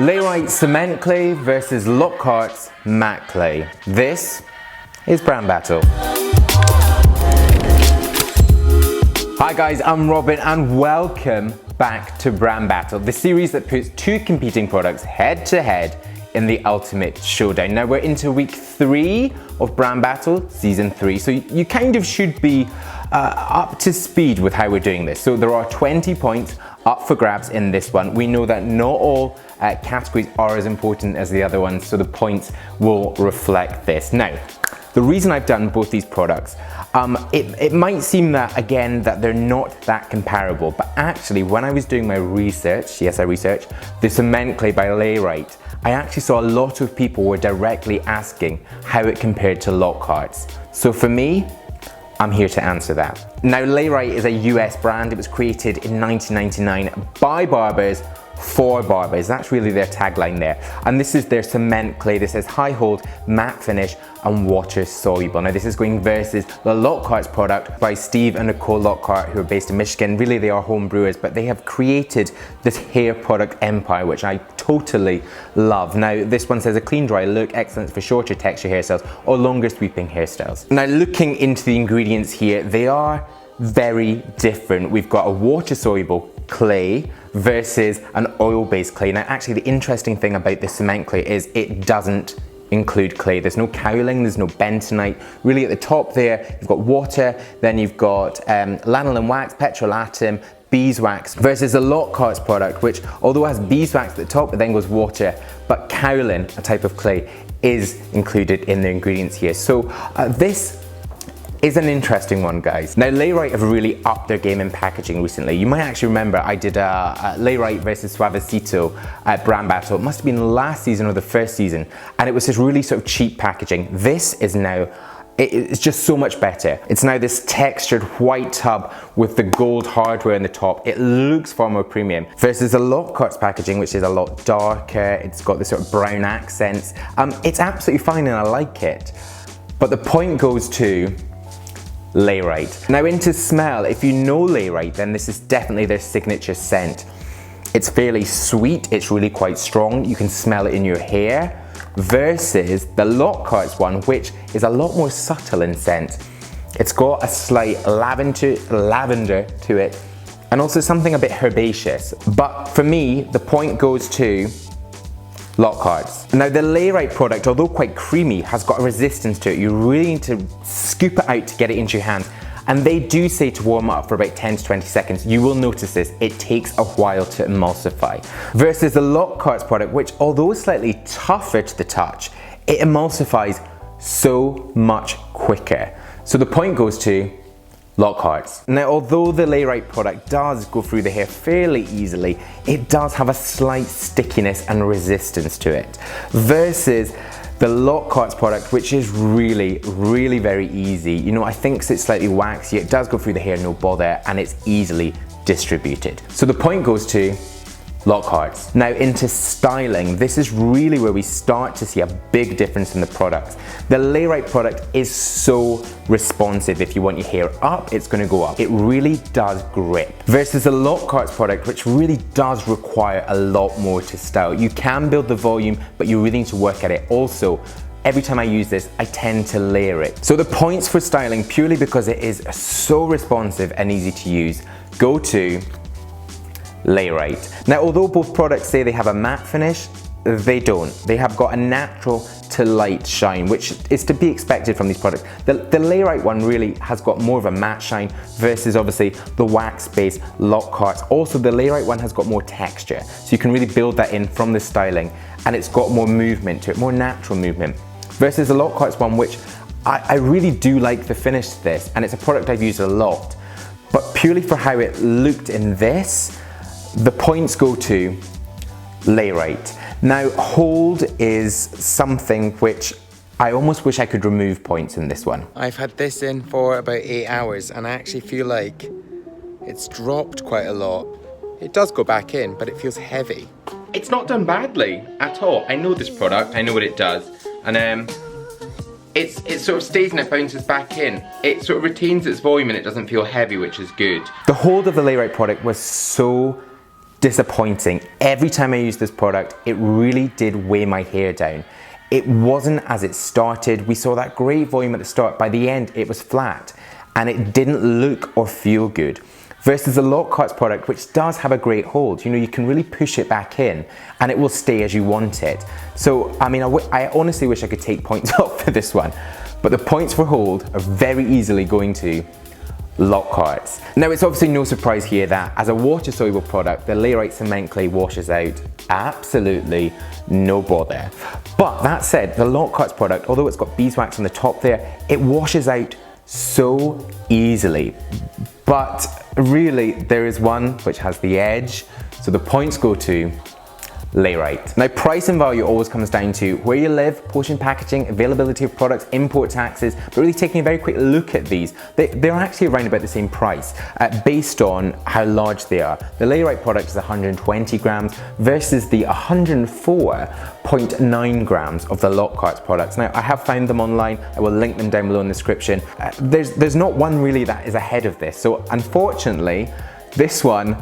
Layrite cement clay versus Lockhart's matte clay. This is brand battle. Hi guys, I'm Robin and welcome back to Brand Battle, the series that puts two competing products head to head in the ultimate showdown. Now we're into week 3 of Brand Battle, season 3, so you kind of should be up to speed with how we're doing this. So there are 20 points up for grabs in this one. We know that not all categories are as important as the other ones, so the points will reflect this. Now, the reason I've done both these products, it might seem that, again, that they're not that comparable, but actually when I was doing my research, yes I researched, the cement clay by Layrite, I actually saw a lot of people were directly asking how it compared to Lockharts. So for me, I'm here to answer that. Now Layrite is a US brand. It was created in 1999 by barbers for barbers. That's really their tagline there. And this is their cement clay. This is high hold, matte finish, and water soluble. Now this is going versus the Lockharts product by Steve and Nicole Lockhart, who are based in Michigan. Really they are home brewers, but they have created this hair product empire, which I totally love. Now this one says a clean dry look, excellent for shorter texture hairstyles or longer sweeping hairstyles. Now looking into the ingredients here, they are very different. We've got a water soluble clay versus an oil-based clay. Now actually the interesting thing about the cement clay is it doesn't include clay. There's no kaolin, there's no bentonite. Really at the top there, you've got water, then you've got lanolin wax, petrolatum, beeswax, versus the Lockharts product, which although it has beeswax at the top, it then goes water, but kaolin, a type of clay, is included in the ingredients here. So this is an interesting one, guys. Now Layrite have really upped their game in packaging recently. You might actually remember I did a Layrite versus Suavecito at Brand Battle. It must have been last season or the first season, and it was this really sort of cheap packaging. This is now, it's just so much better. It's now this textured white tub with the gold hardware in the top. It looks far more premium versus the Lockharts packaging, which is a lot darker. It's got this sort of brown accents. It's absolutely fine and I like it, but the point goes to Layrite. Now into smell, if you know Layrite, then this is definitely their signature scent. It's fairly sweet, it's really quite strong, you can smell it in your hair, versus the Lockharts one, which is a lot more subtle in scent. It's got a slight lavender to it, and also something a bit herbaceous. But for me, the point goes to Lockharts. Now the Layrite product, although quite creamy, has got a resistance to it. You really need to scoop it out to get it into your hand. And they do say to warm up for about 10 to 20 seconds. You will notice this, it takes a while to emulsify. Versus the Lockharts product, which although slightly tougher to the touch, it emulsifies so much quicker. So the point goes to Lockharts. Now although the Layrite product does go through the hair fairly easily, it does have a slight stickiness and resistance to it. Versus the Lockharts product, which is really very easy. You know, I think it's slightly waxy, it does go through the hair no bother, and it's easily distributed. So the point goes to Lockharts. Now into styling, this is really where we start to see a big difference in the products. The Layrite product is so responsive. If you want your hair up, it's going to go up. It really does grip. Versus the Lockharts product, which really does require a lot more to style. You can build the volume, but you really need to work at it. Also, every time I use this, I tend to layer it. So the points for styling, purely because it is so responsive and easy to use, go to Layrite. Now although both products say they have a matte finish, they don't. They have got a natural to light shine, which is to be expected from these products. The Layrite one really has got more of a matte shine versus obviously the wax-based Lockharts. Also the Layrite one has got more texture, so you can really build that in from the styling, and it's got more movement to it, more natural movement. Versus the Lockharts one, which I really do like the finish to this, and it's a product I've used a lot, but purely for how it looked in this, the points go to Layrite. Now hold is something which I almost wish I could remove points in this one. I've had this in for about 8 hours and I actually feel like it's dropped quite a lot. It does go back in, but it feels heavy. It's not done badly at all. I know this product, I know what it does, and it sort of stays and it bounces back in. It sort of retains its volume and it doesn't feel heavy, which is good. The hold of the Layrite product was so disappointing. Every time I used this product, it really did weigh my hair down. It wasn't as it started. We saw that great volume at the start. By the end, it was flat and it didn't look or feel good. Versus the Lockharts product, which does have a great hold. You know, you can really push it back in and it will stay as you want it. So, I mean, I honestly wish I could take points off for this one, but the points for hold are very easily going to Lockharts. Now, it's obviously no surprise here that as a water-soluble product, the Layrite cement clay washes out absolutely no bother. But that said, the Lockharts product, although it's got beeswax on the top there, it washes out so easily. But really, there is one which has the edge, so the points go to Layrite. Now, price and value always comes down to where you live, portion packaging, availability of products, import taxes, but really taking a very quick look at these, they're actually around about the same price based on how large they are. The Layrite product is 120 grams versus the 104.9 grams of the Lockharts products. Now, I have found them online. I will link them down below in the description. There's not one really that is ahead of this. So unfortunately, this one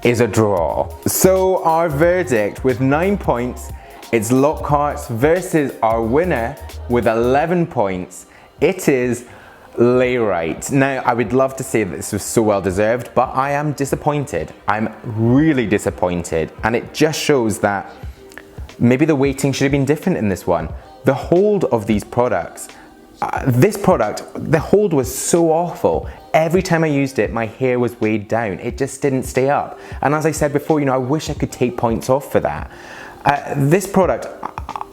is a draw. So our verdict with 9 points, it's Lockharts versus our winner with 11 points. It is Layrite. Now, I would love to say that this was so well deserved, but I am disappointed. I'm really disappointed. And it just shows that maybe the weighting should have been different in this one. The hold of these products, this product, the hold was so awful. Every time I used it, my hair was weighed down. It just didn't stay up. And as I said before, you know, I wish I could take points off for that. This product,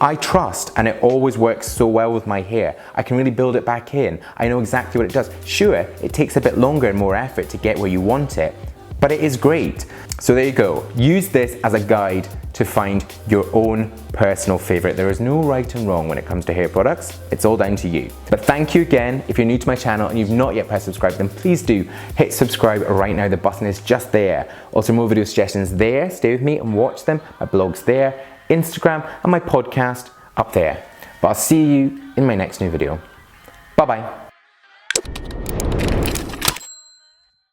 I trust, and it always works so well with my hair. I can really build it back in. I know exactly what it does. Sure, it takes a bit longer and more effort to get where you want it, but it is great. So there you go. Use this as a guide to find your own personal favorite. There is no right and wrong when it comes to hair products. It's all down to you. But thank you again. If you're new to my channel and you've not yet pressed subscribe, then please do hit subscribe right now. The button is just there. Also, more video suggestions there. Stay with me and watch them. My blog's there, Instagram, and my podcast up there. But I'll see you in my next new video. Bye-bye.